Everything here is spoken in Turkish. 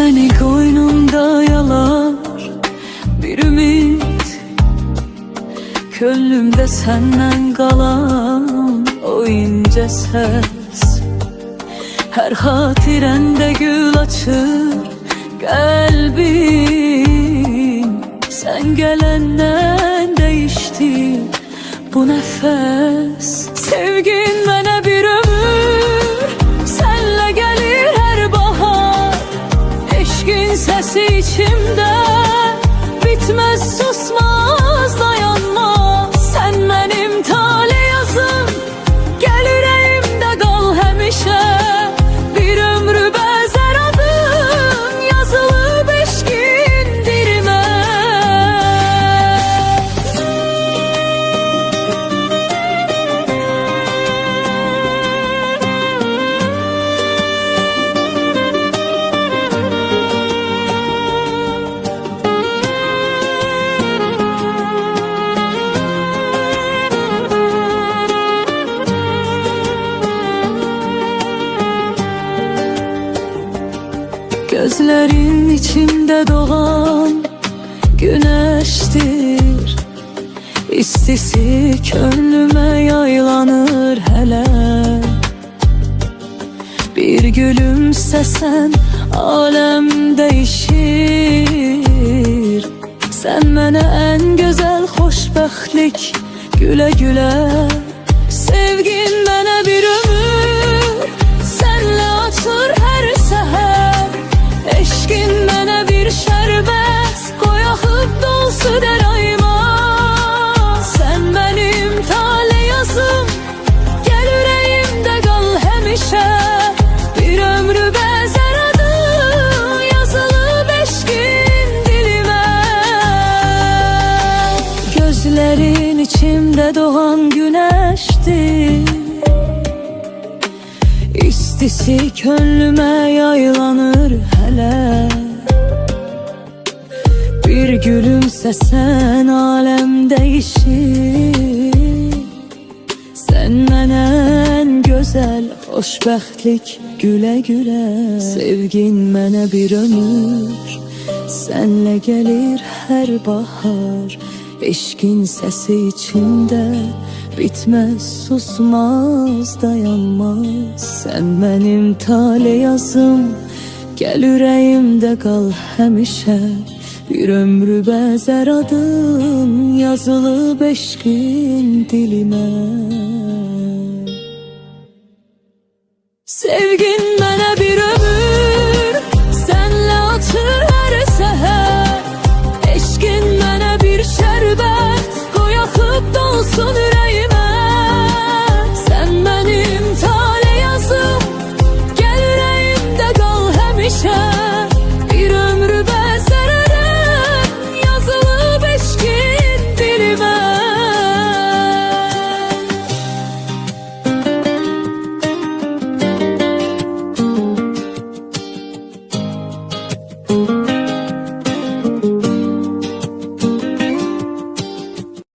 Seni koynumda yalar bir ümit, könlümde senden kalan o ince ses. Her hatirende gül açır kalbim, sen gelenden değişti bu nefes. Sevgin bana bir ömür, senle gelir her bahar. Eşkin sesi içimde bitmez, susmaz, dayanmaz. Sen benim tale yazım, gel yüreğimde kal hemişe. Bir ömrü bezer adım, yazılı beşkin dilime. Gözlerin içimde doğan güneştir, İstisi könlüme yaylanır hele. Bir gülümsesen alem değişir. Sen bana en güzel hoşbəxtlik, güle güle. Sevgin bana bir ömür, senle açır her seher. Eşkin mənə bir şərbət, qoy axıb dolsu dərayma. Sən mənim tale yazım, gəl ürəyimdə qal həmişə. Bir ömrü bəzər adım, yazılı beşkin dilimə. Gözlərin içimdə doğan güneştir, İstisi könlüme yaylanır hele. Bir gülümsesen alem değişir. Sen mənə en güzel hoşbəxtlik, güle güle. Sevgin mənə bir ömür, senle gelir her bahar. Eşkin sesi içimde bitmez, susmaz, dayanmaz. Sen benim tale yazım, gel yüreğimde kal hemişe. Bir ömrü bezer adım, yazılı beşkin dilime. Sevgin bana bir ömür,